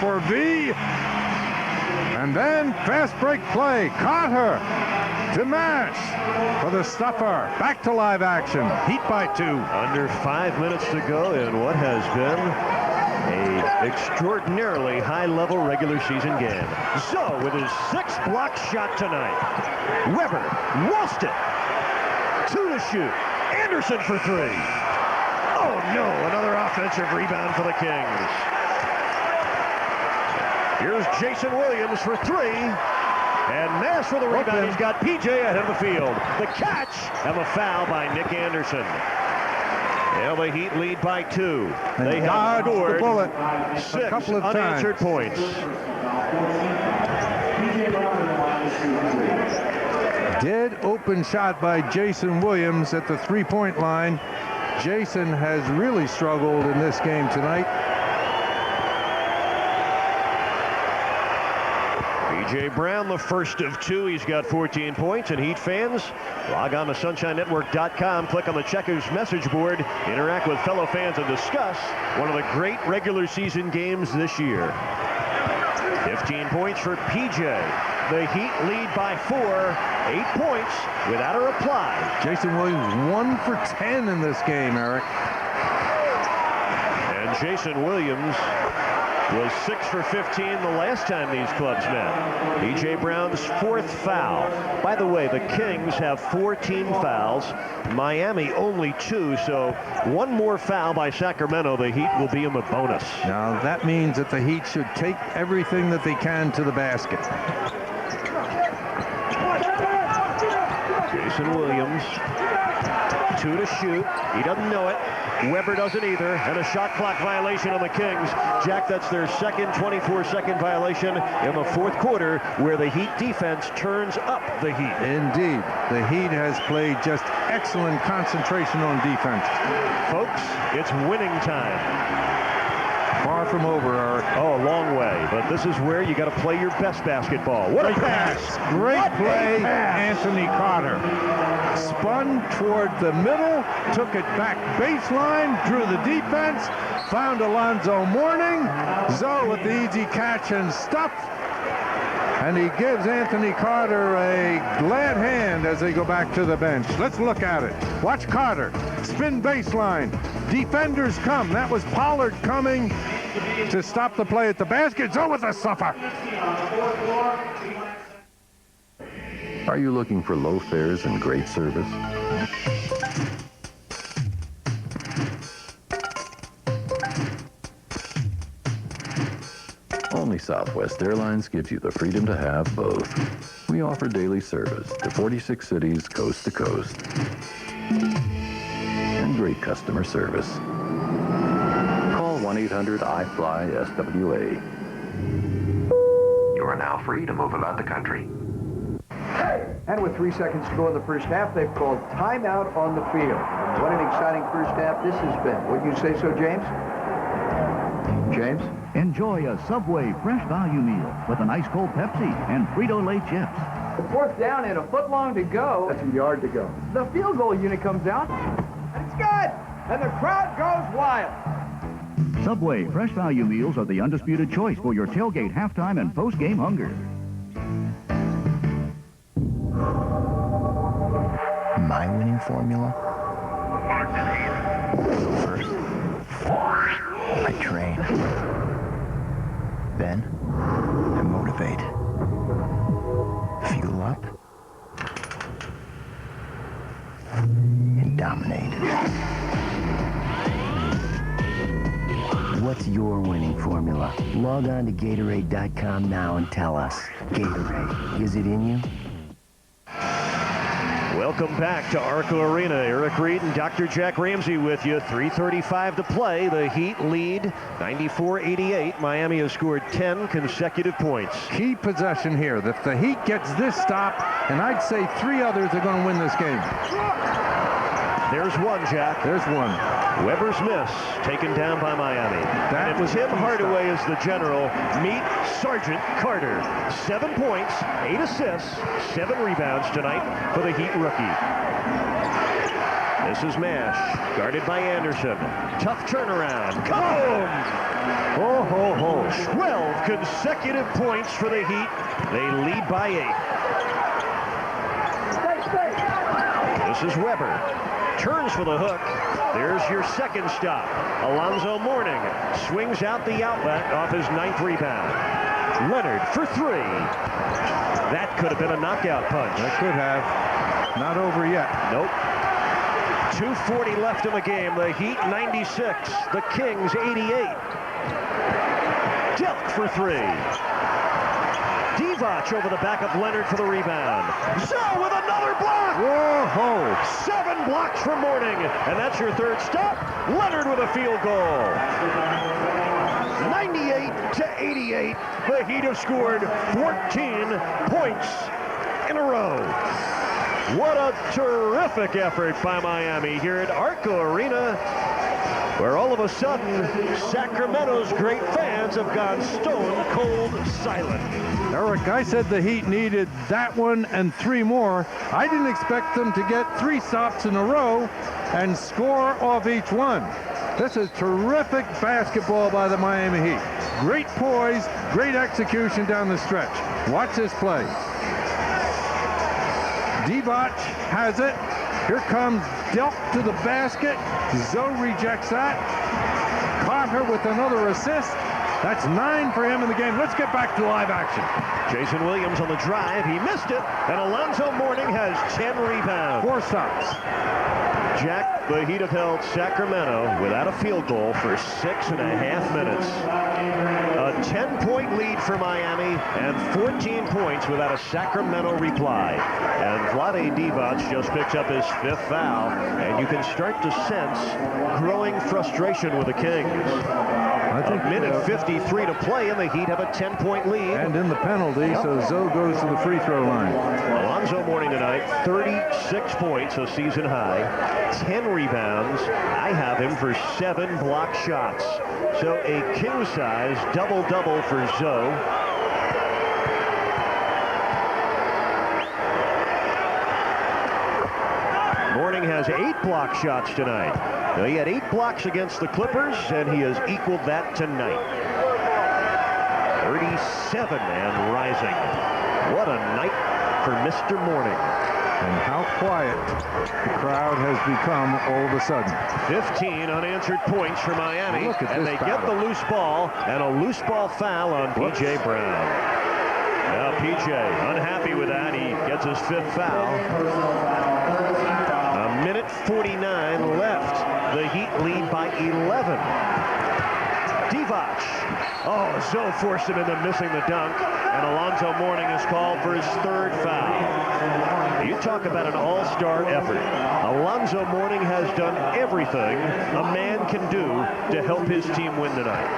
for V. And then fast break play. Carter to Mash for the stuffer. Back to live action. Heat by 2. Under 5 minutes to go in what has been a extraordinarily high-level regular season game. So with his 6th block shot tonight, Weber lost it. 2 to shoot. Anderson for 3. Oh no, another offensive rebound for the Kings. Here's Jason Williams for 3. And Mass for the rebound. He's got PJ ahead of the field. The catch and the foul by Nick Anderson. Well, the Heat lead by 2. They have scored 6 unanswered points. Dead open shot by Jason Williams at the three-point line. Jason has really struggled in this game tonight. P.J. Brown, the first of 2. He's got 14 points. And Heat fans, log on to SunshineNetwork.com, click on the Checkers message board, interact with fellow fans, and discuss one of the great regular season games this year. 15 points for P.J. The Heat lead by 4, 8 points without a reply. Jason Williams 1 for 10 in this game, Eric. And Jason Williams was 6 for 15 the last time these clubs met. P.J. Brown's 4th foul. By the way, the Kings have 14 fouls. Miami only 2, so 1 more foul by Sacramento. The Heat will be in the bonus. Now that means that the Heat should take everything that they can to the basket. Jason Williams, 2 to shoot. He doesn't know it. Weber doesn't either. And a shot clock violation on the Kings. Jack, that's their second 24-second violation in the 4th quarter, where the Heat defense turns up the Heat. Indeed. The Heat has played just excellent concentration on defense. Folks, it's winning time. Far from over, Eric. Oh, a long way. But this is where you got to play your best basketball. What a pass! Great play, Anthony Carter. Spun toward the middle, took it back baseline, drew the defense, found Alonzo Mourning. Zoe with the easy catch and stuff. And he gives Anthony Carter a glad hand as they go back to the bench. Let's look at it. Watch Carter. Spin baseline. Defenders come. That was Pollard coming to stop the play at the basket. Zoe with a suffer. Are you looking for low fares and great service? Only Southwest Airlines gives you the freedom to have both. We offer daily service to 46 cities coast to coast. And great customer service. Call 1-800-I-FLY-SWA. You are now free to move about the country. And with 3 seconds to go in the first half, they've called timeout on the field. What an exciting first half this has been. Wouldn't you say so, James? James? Enjoy a Subway fresh value meal with an ice cold Pepsi and Frito-Lay chips. The 4th down and a foot long to go. That's a yard to go. The field goal unit comes out. And it's good. And the crowd goes wild. Subway fresh value meals are the undisputed choice for your tailgate, halftime, and post-game hunger. My winning formula? First, I train. Then, I motivate. Fuel up. And dominate. What's your winning formula? Log on to Gatorade.com now and tell us. Gatorade, is it in you? Welcome back to Arco Arena. Eric Reed and Dr. Jack Ramsey with you. 3:35 to play. The Heat lead 94-88. Miami has scored 10 consecutive points. Key possession here. If the Heat gets this stop, and I'd say 3 others are going to win this game. There's one, Jack. There's one. Weber's miss, taken down by Miami. And it was him Hardaway as the general. Meet Sergeant Carter. 7 points, 8 assists, 7 rebounds tonight for the Heat rookie. This is Mash, guarded by Anderson. Tough turnaround. Kaboom! Oh, ho, ho. 12 consecutive points for the Heat. They lead by 8. This is Weber. Turns for the hook. There's your second stop. Alonzo Mourning swings out the outlet off his 9th rebound. Leonard for 3. That could have been a knockout punch. That could have. Not over yet. Nope. 2:40 left in the game. The Heat 96. The Kings 88. Delk for 3. Divac over the back of Leonard for the rebound. Zoe with another block. Whoa-ho. 7 blocks for Mourning. And that's your third stop. Leonard with a field goal. 98-88. The Heat have scored 14 points in a row. What a terrific effort by Miami here at Arco Arena, where all of a sudden Sacramento's great fans have gone stone cold silent. Eric, I said the Heat needed that one and 3 more. I didn't expect them to get 3 stops in a row and score off each one. This is terrific basketball by the Miami Heat. Great poise, great execution down the stretch. Watch this play. Divac has it. Here comes Delk to the basket. Zoe rejects that. Carter with another assist. That's 9 for him in the game. Let's get back to live action. Jason Williams on the drive. He missed it. And Alonzo Mourning has 10 rebounds. 4 stops. Jack, the Heat have held Sacramento without a field goal for 6.5 minutes. A 10-point lead for Miami and 14 points without a Sacramento reply. And Vlade Divac just picks up his 5th foul, and you can start to sense growing frustration with the Kings. I think a minute 53 to play, and the Heat have a 10-point lead. And in the penalty, so Zoe goes to the free throw line. Alonzo Mourning tonight, 36 points, a season high, 10 rebounds. I have him for 7 block shots. So a king-size double-double for Zoe. Mourning has 8 block shots tonight. Now, he had 8 blocks against the Clippers, and he has equaled that tonight. 37 and rising. What a night for Mr. Mourning. And how quiet the crowd has become all of a sudden. 15 unanswered points for Miami. Look at and this they get the loose ball, and a loose ball foul on P.J. Brown. Now P.J. unhappy with that. He gets his 5th foul. A minute 49 left. The Heat lead by 11. Divac. Oh, Zoe forced him into missing the dunk, and Alonzo Mourning is called for his 3rd foul. You talk about an all-star effort. Alonzo Mourning has done everything a man can do to help his team win tonight.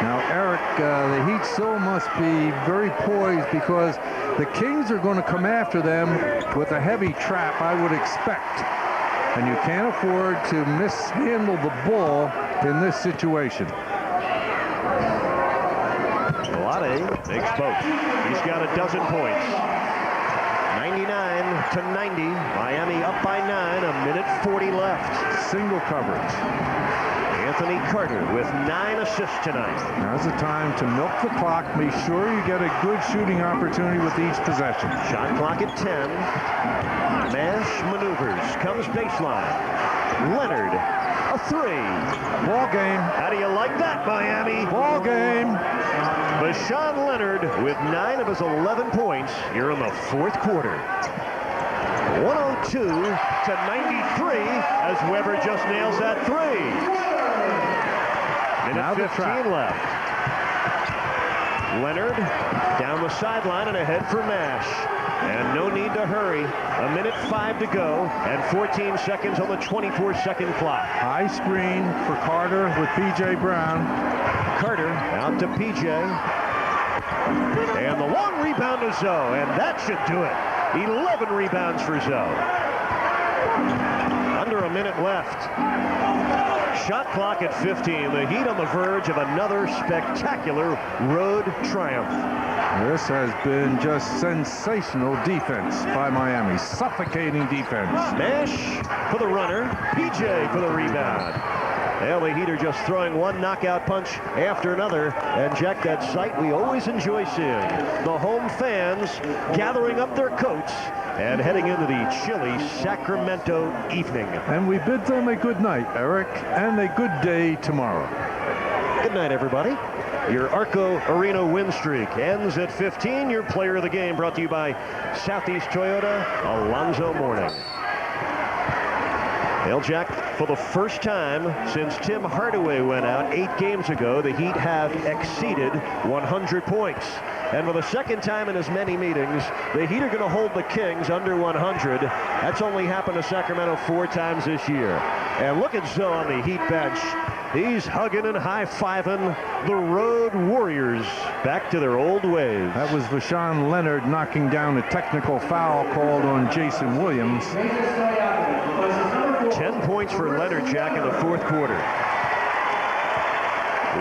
Now, Eric, the Heat still must be very poised because the Kings are going to come after them with a heavy trap, I would expect. And you can't afford to mishandle the ball in this situation. Vlade makes both. He's got a dozen points. 99-90. Miami up by 9. A minute 40 left. Single coverage. Anthony Carter with 9 assists tonight. Now's the time to milk the clock. Make sure you get a good shooting opportunity with each possession. Shot clock at 10. Mash maneuvers. Comes baseline. Leonard, a 3. Ball game. How do you like that, Miami? Ball game. Bashawn Leonard with 9 of his 11 points here in the 4th quarter. 102-93 as Weber just nails that 3. Minute 15 left. Leonard down the sideline and ahead for Mash. And no need to hurry. A minute 5 to go and 14 seconds on the 24-second clock. High screen for Carter with P.J. Brown. Carter out to P.J. And the long rebound to Zoe, and that should do it. 11 rebounds for Zoe. Under a minute left. Shot clock at 15. The Heat on the verge of another spectacular road triumph. This has been just sensational defense by Miami. Suffocating defense. Nash for the runner. PJ for the rebound. Well, the Heat are just throwing one knockout punch after another. And Jack, that sight we always enjoy seeing. The home fans gathering up their coats and heading into the chilly Sacramento evening. And we bid them a good night, Eric, and a good day tomorrow. Good night, everybody. Your Arco Arena win streak ends at 15. Your player of the game brought to you by Southeast Toyota, Alonzo Mourning. Well, Jack, for the first time since Tim Hardaway went out 8 games ago, the Heat have exceeded 100 points. And for the second time in as many meetings, the Heat are going to hold the Kings under 100. That's only happened to Sacramento 4 times this year. And look at Zoe on the Heat bench. He's hugging and high-fiving the Road Warriors back to their old ways. That was Vashawn Leonard knocking down a technical foul called on Jason Williams. 10 points for Leonard, Jack, in the fourth quarter.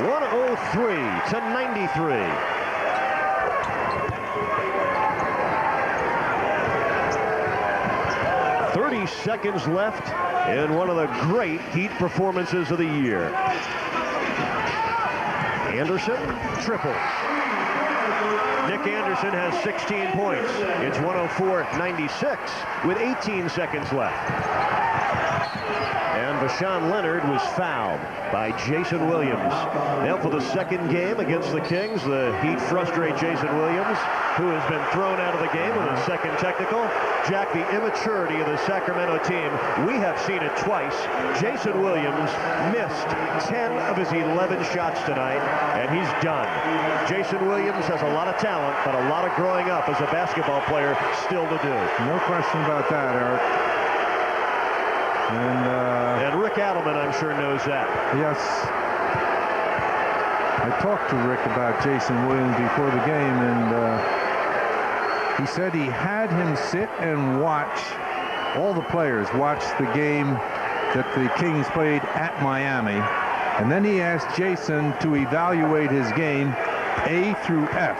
103 to 93. 30 seconds left in one of the great Heat performances of the year. Anderson triples. Nick Anderson has 16 points. It's 104-96 with 18 seconds left. And Vashawn Leonard was fouled by Jason Williams. Now for the second game against the Kings, the Heat frustrate Jason Williams, who has been thrown out of the game with a second technical. Jack, the immaturity of the Sacramento team, we have seen it twice. Jason Williams missed 10 of his 11 shots tonight, and he's done. Jason Williams has a lot of talent, but a lot of growing up as a basketball player still to do. No question about that, Eric. And Rick Adelman, I'm sure, knows that. Yes. I talked to Rick about Jason Williams before the game, and he said he had him sit and watch, all the players watch the game that the Kings played at Miami. And then he asked Jason to evaluate his game A through F.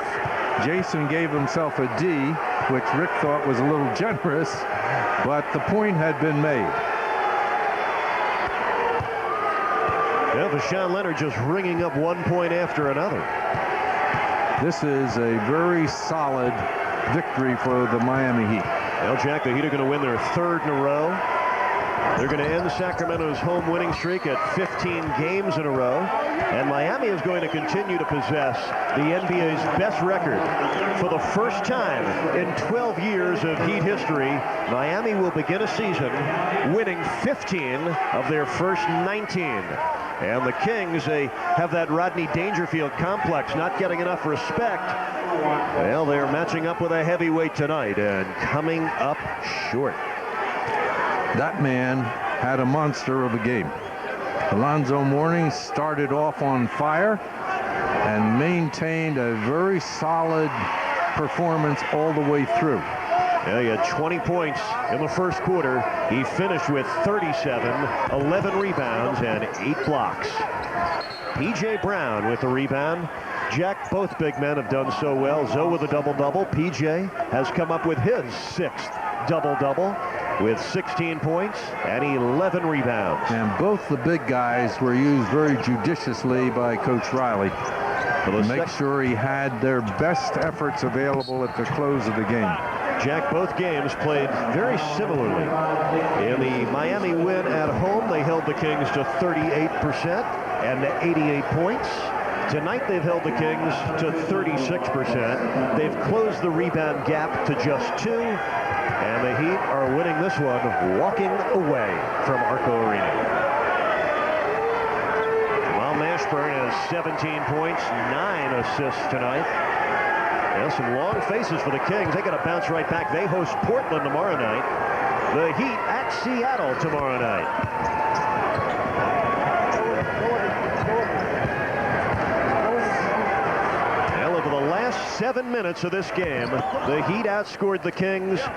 Jason gave himself a D, which Rick thought was a little generous, but the point had been made. Well, Vashawn Leonard just ringing up 1 point after another. This is a very solid victory for the Miami Heat. Well, Jack, the Heat are going to win their 3rd in a row. They're going to end Sacramento's home winning streak at 15 games in a row. And Miami is going to continue to possess the NBA's best record. For the first time in 12 years of Heat history, Miami will begin a season winning 15 of their first 19. And the Kings, they have that Rodney Dangerfield complex, not getting enough respect. Well, they're matching up with a heavyweight tonight and coming up short. That man had a monster of a game. Alonzo Mourning started off on fire and maintained a very solid performance all the way through. Yeah, he had 20 points in the first quarter. He finished with 37, 11 rebounds, and 8 blocks. PJ Brown with the rebound. Jack, both big men have done so well. Zoe with a double-double. PJ has come up with his 6th double-double with 16 points and 11 rebounds. And both the big guys were used very judiciously by Coach Riley to make sure he had their best efforts available at the close of the game. Jack, both games played very similarly. In the Miami win at home, they held the Kings to 38% and 88 points. Tonight, they've held the Kings to 36%. They've closed the rebound gap to just 2. And the Heat are winning this one, walking away from Arco Arena. While Mashburn has 17 points, 9 assists tonight. And some long faces for the Kings. They got to bounce right back. They host Portland tomorrow night. The Heat at Seattle tomorrow night. Well, over the last 7 minutes of this game, the Heat outscored the Kings 23-9.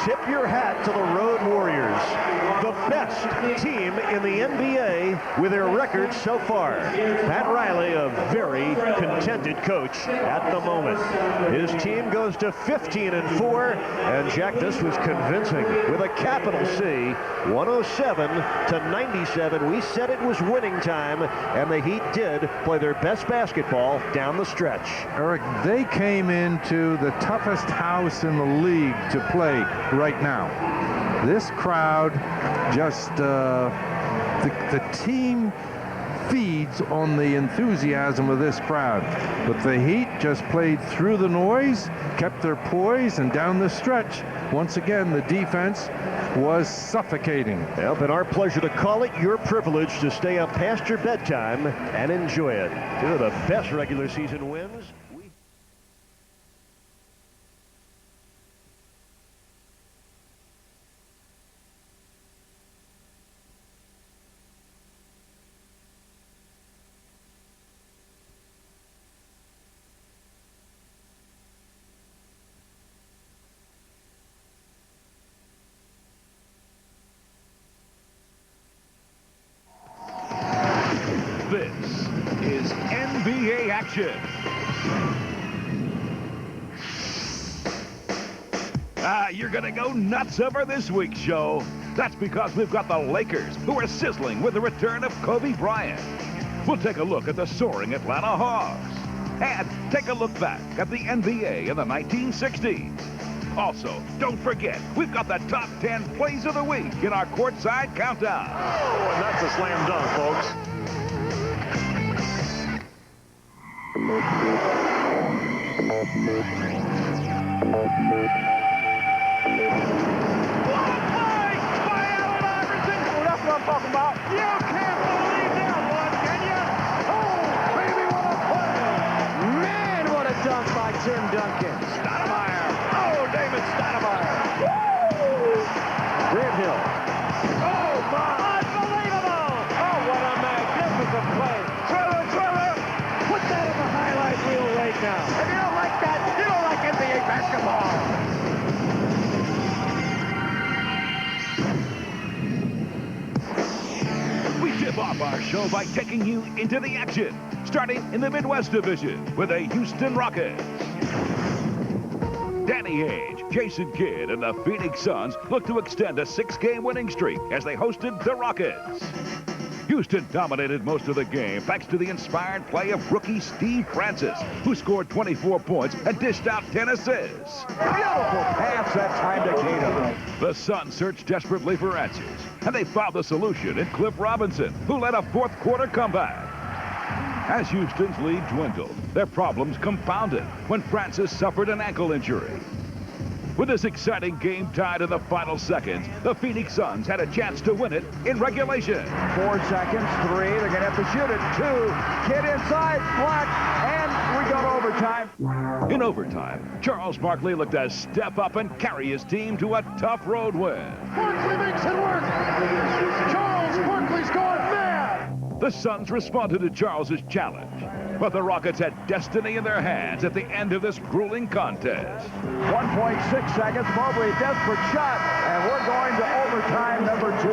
Tip your hat to the Road Warriors, the best team in the NBA with their record so far. Pat Riley, a very contented coach at the moment. His team goes to 15-4, and Jack, this was convincing with a capital C, 107-97. We said it was winning time, and the Heat did play their best basketball down the stretch. Eric, they came into the toughest house in the league to play right now. This crowd just, the team feeds on the enthusiasm of this crowd. But the Heat just played through the noise, kept their poise, and down the stretch, once again, the defense was suffocating. Well, been our pleasure to call it, your privilege to stay up past your bedtime and enjoy it. Two of the best regular season wins. This is NBA action. You're gonna go nuts over this week's show. That's because we've got the Lakers, who are sizzling with the return of Kobe Bryant. We'll take a look at the soaring Atlanta Hawks and take a look back at the NBA in the 1960s. Also, don't forget, we've got the top 10 plays of the week in our courtside countdown. Oh, and that's a slam dunk, folks. That's what I'm talking about. You can't believe that one, can you? Oh, baby, what a play! Man, what a dunk by Tim Duncan. Stoudemire. Oh, David Stoudemire. Grant Hill. Oh, my. Unbelievable! Oh, what a magnificent play. Triller, put that in the highlight reel right now. If you don't like that, you don't like NBA basketball. We tip off our show by taking you into the action, starting in the Midwest Division with the Houston Rockets. Danny Ainge, Jason Kidd, and the Phoenix Suns look to extend a 6-game winning streak as they hosted the Rockets. Houston dominated most of the game thanks to the inspired play of rookie Steve Francis, who scored 24 points and dished out 10 assists. Beautiful pass that time to Cato. The Suns searched desperately for answers, and they found the solution in Cliff Robinson, who led a fourth-quarter comeback. As Houston's lead dwindled, their problems compounded when Francis suffered an ankle injury. With this exciting game tied in the final seconds, the Phoenix Suns had a chance to win it in regulation. 4 seconds, 3, they're gonna have to shoot it, 2, Kidd inside, Black, and we go to overtime. In overtime, Charles Barkley looked to step up and carry his team to a tough road win. Barkley makes it work. Charles Barkley's gone mad. The Suns responded to Charles's challenge, but the Rockets had destiny in their hands at the end of this grueling contest. 1.6 seconds, Mobley, desperate shot, and we're going to overtime number 2.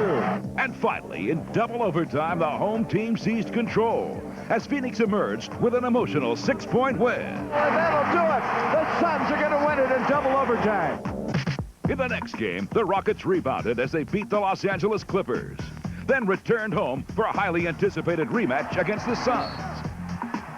And finally, in double overtime, the home team seized control as Phoenix emerged with an emotional 6-point win. And that'll do it. The Suns are going to win it in double overtime. In the next game, the Rockets rebounded as they beat the Los Angeles Clippers, then returned home for a highly anticipated rematch against the Suns.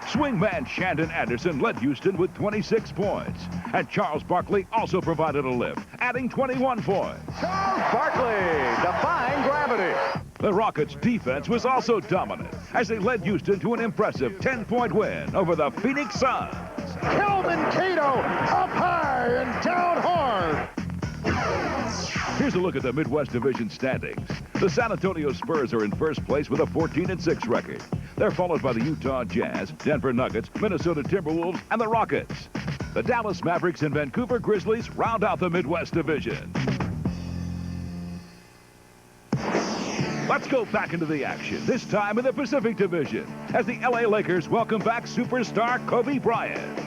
Swingman Shandon Anderson led Houston with 26 points, and Charles Barkley also provided a lift, adding 21 points. Charles Barkley defying gravity. The Rockets' defense was also dominant as they led Houston to an impressive 10-point win over the Phoenix Suns. Kelvin Cato up high and down hard. Here's a look at the Midwest Division standings. The San Antonio Spurs are in first place with a 14-6 record. They're followed by the Utah Jazz, Denver Nuggets, Minnesota Timberwolves, and the Rockets. The Dallas Mavericks and Vancouver Grizzlies round out the Midwest Division. Let's go back into the action, this time in the Pacific Division, as the LA Lakers welcome back superstar Kobe Bryant.